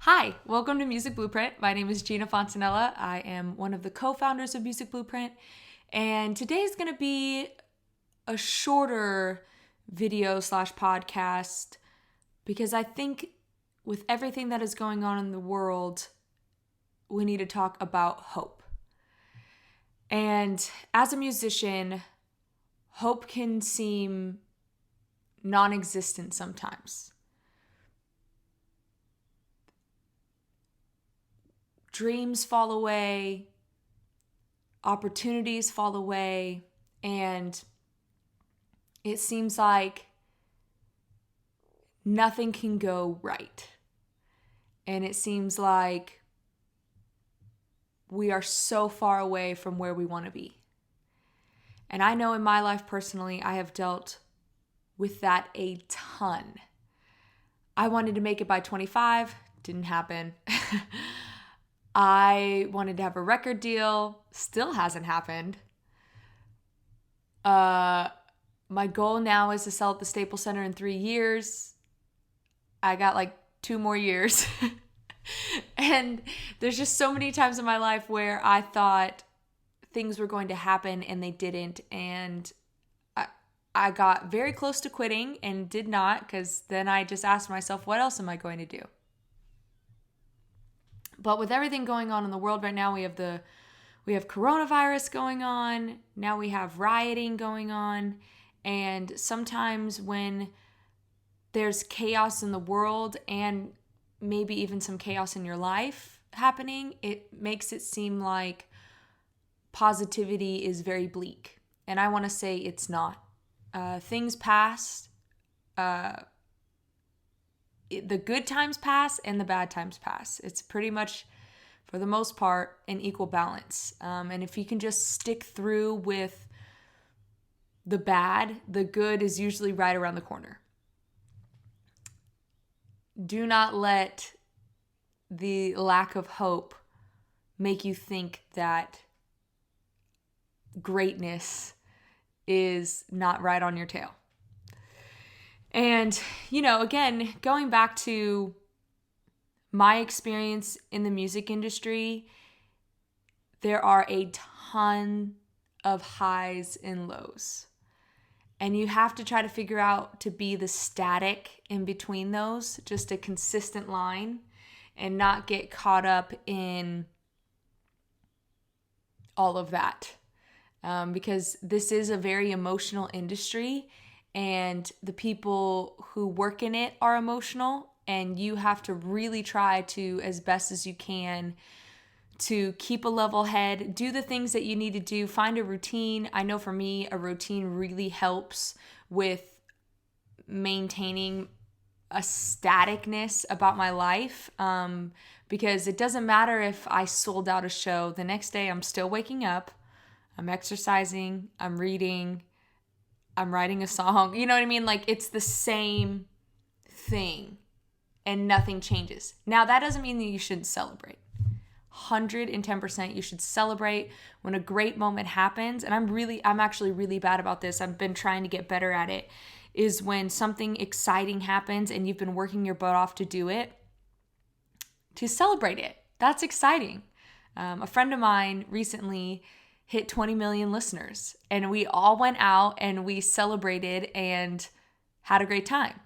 Hi, welcome to Music Blueprint. My name is Gina Fontanella. I am one of the co-founders of Music Blueprint, and today is going to be a shorter video slash podcast because I think with everything that is going on in the world, we need to talk about hope. And as a musician, hope can seem non-existent sometimes. Dreams fall away, opportunities fall away, and it seems like nothing can go right. And it seems like we are so far away from where we want to be. And I know in my life personally, I have dealt with that a ton. I wanted to make it by 25, didn't happen. I wanted to have a record deal, still hasn't happened. My goal now is to sell at the Staples Center in 3 years. I got like 2 more years. And there's just so many times in my life where I thought things were going to happen and they didn't. And I got very close to quitting and did not, because then I just asked myself, what else am I going to do? But with everything going on in the world right now, we have coronavirus going on. Now we have rioting going on. And sometimes when there's chaos in the world and maybe even some chaos in your life happening, it makes it seem like positivity is very bleak. And I want to say it's not. Things pass. The good times pass and the bad times pass. It's pretty much, for the most part, an equal balance. And if you can just stick through with the bad, the good is usually right around the corner. Do not let the lack of hope make you think that greatness is not right on your tail. And, again, going back to my experience in the music industry, there are a ton of highs and lows. And you have to try to figure out to be the static in between those, just a consistent line, and not get caught up in all of that. Because this is a very emotional industry, and the people who work in it are emotional, and you have to really try to, as best as you can, to keep a level head, do the things that you need to do, find a routine. I know for me, a routine really helps with maintaining a staticness about my life, because it doesn't matter if I sold out a show. The next day, I'm still waking up, I'm exercising, I'm reading, I'm writing a song. You know what I mean? Like, it's the same thing and nothing changes. Now, that doesn't mean that you shouldn't celebrate. 110% you should celebrate when a great moment happens. And I'm actually really bad about this. I've been trying to get better at it. Is when something exciting happens and you've been working your butt off to do it, to celebrate it. That's exciting. A friend of mine recently hit 20 million listeners, and we all went out and we celebrated and had a great time.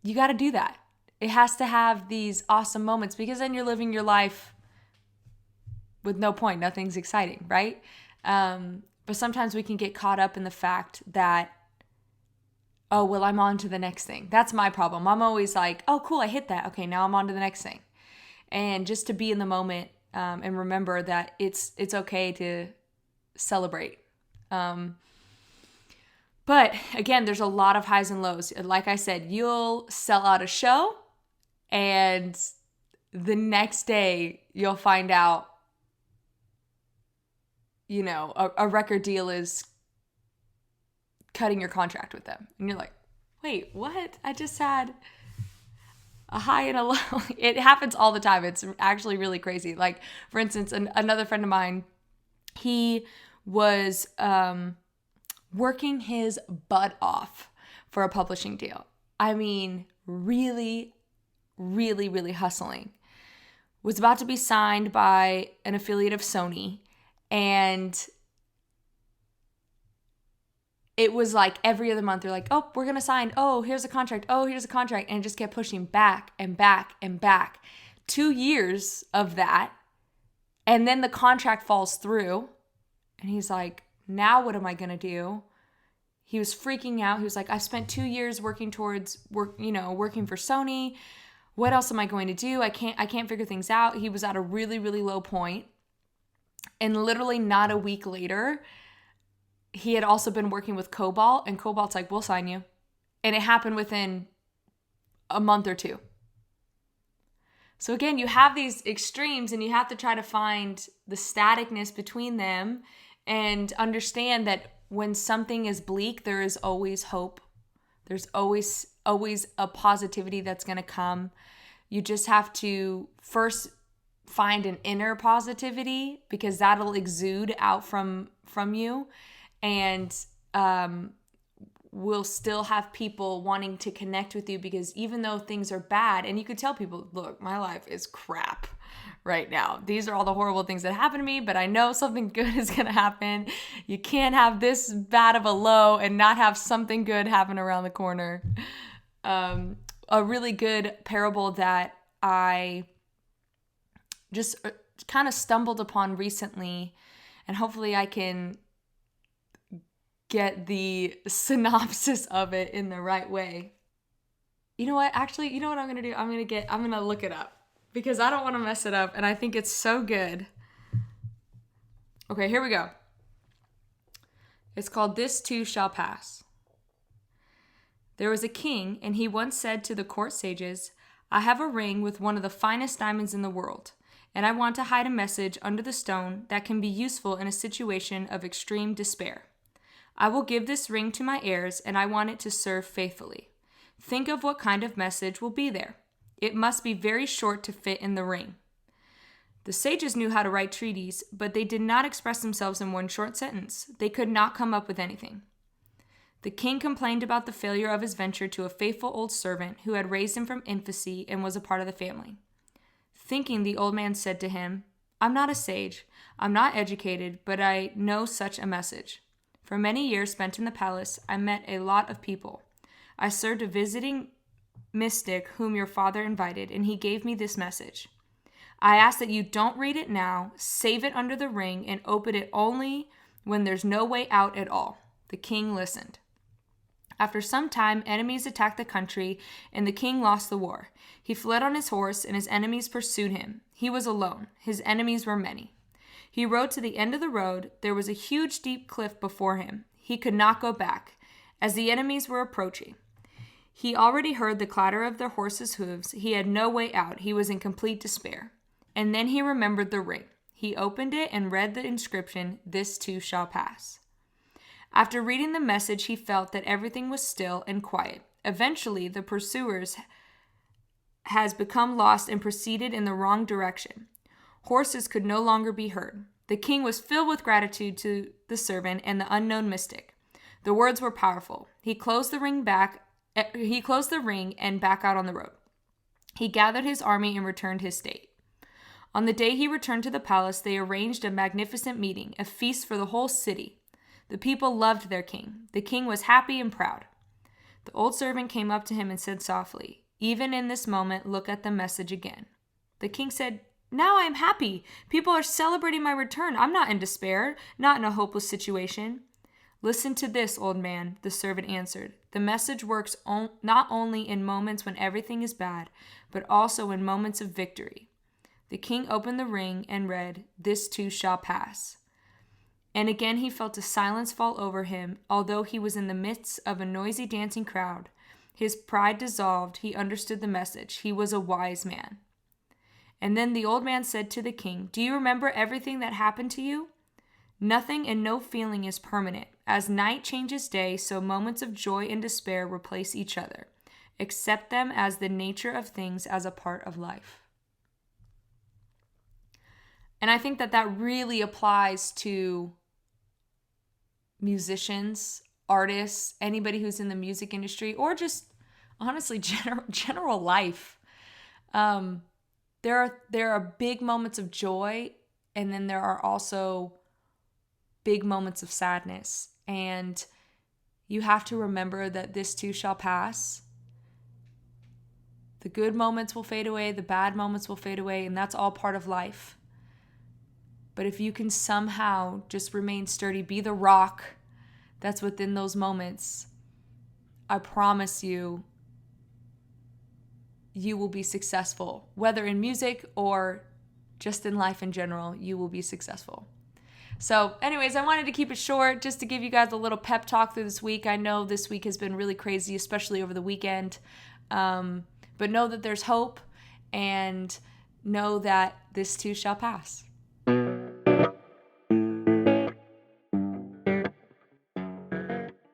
You got to do that. It has to have these awesome moments, because then you're living your life with no point. Nothing's exciting, right? But sometimes we can get caught up in the fact that, oh, well, I'm on to the next thing. That's my problem. I'm always like, oh, cool, I hit that. Okay, now I'm on to the next thing. And just to be in the moment, and remember that it's okay to celebrate. But again, there's a lot of highs and lows. Like I said, you'll sell out a show, and the next day you'll find out, a record deal is cutting your contract with them. And you're like, wait, what? I just had a high and a low. It happens all the time. It's actually really crazy. Like, for instance, another friend of mine, he was working his butt off for a publishing deal. I mean, really, really, really hustling, was about to be signed by an affiliate of Sony, and it was like every other month they're like, oh, we're going to sign. Oh, here's a contract. Oh, here's a contract. And it just kept pushing back and back and back. 2 years of that. And then the contract falls through. And he's like, now what am I going to do? He was freaking out. He was like, I've spent 2 years working for Sony. What else am I going to do? I can't figure things out. He was at a really, really low point. And literally not a week later, he had also been working with Cobalt, and Cobalt's like, we'll sign you. And it happened within a month or two. So again, you have these extremes, and you have to try to find the staticness between them and understand that when something is bleak, there is always hope. There's always a positivity that's going to come. You just have to first find an inner positivity, because that'll exude out from you. And we'll still have people wanting to connect with you, because even though things are bad, and you could tell people, look, my life is crap right now. These are all the horrible things that happen to me, but I know something good is going to happen. You can't have this bad of a low and not have something good happen around the corner. A really good parable that I just kind of stumbled upon recently, and hopefully I can get the synopsis of it in the right way. You know what? Actually, you know what I'm going to do? I'm going to look it up, because I don't want to mess it up, and I think it's so good. Okay, here we go. It's called This Too Shall Pass. There was a king, and he once said to the court sages, I have a ring with one of the finest diamonds in the world, and I want to hide a message under the stone that can be useful in a situation of extreme despair. I will give this ring to my heirs, and I want it to serve faithfully. Think of what kind of message will be there. It must be very short to fit in the ring. The sages knew how to write treaties, but they did not express themselves in one short sentence. They could not come up with anything. The king complained about the failure of his venture to a faithful old servant who had raised him from infancy and was a part of the family. Thinking, the old man said to him, I'm not a sage, I'm not educated, but I know such a message. For many years spent in the palace, I met a lot of people. I served a visiting mystic whom your father invited, and he gave me this message. I ask that you don't read it now, save it under the ring, and open it only when there's no way out at all. The king listened. After some time, enemies attacked the country, and the king lost the war. He fled on his horse, and his enemies pursued him. He was alone. His enemies were many. He rode to the end of the road. There was a huge, steep cliff before him. He could not go back, as the enemies were approaching. He already heard the clatter of their horses' hooves. He had no way out. He was in complete despair. And then he remembered the ring. He opened it and read the inscription, This too shall pass. After reading the message, he felt that everything was still and quiet. Eventually, the pursuers has become lost and proceeded in the wrong direction. Horses could no longer be heard. The king was filled with gratitude to the servant and the unknown mystic. The words were powerful. He closed the ring and back out on the road. He gathered his army and returned his state. On the day he returned to the palace, they arranged a magnificent meeting, a feast for the whole city. The people loved their king. The king was happy and proud. The old servant came up to him and said softly, Even in this moment, look at the message again. The king said, Now I am happy. People are celebrating my return. I'm not in despair, not in a hopeless situation. Listen to this, old man, the servant answered. The message works not only in moments when everything is bad, but also in moments of victory. The king opened the ring and read, This too shall pass. And again he felt a silence fall over him, although he was in the midst of a noisy dancing crowd. His pride dissolved. He understood the message. He was a wise man. And then the old man said to the king, Do you remember everything that happened to you? Nothing and no feeling is permanent. As night changes day, so moments of joy and despair replace each other. Accept them as the nature of things, as a part of life. And I think that really applies to musicians, artists, anybody who's in the music industry, or just honestly general life. There are big moments of joy, and then there are also big moments of sadness. And you have to remember that this too shall pass. The good moments will fade away, the bad moments will fade away, and that's all part of life. But if you can somehow just remain sturdy, be the rock that's within those moments, I promise you, you will be successful. Whether in music or just in life in general, you will be successful. So anyways, I wanted to keep it short just to give you guys a little pep talk through this week. I know this week has been really crazy, especially over the weekend. But know that there's hope, and know that this too shall pass.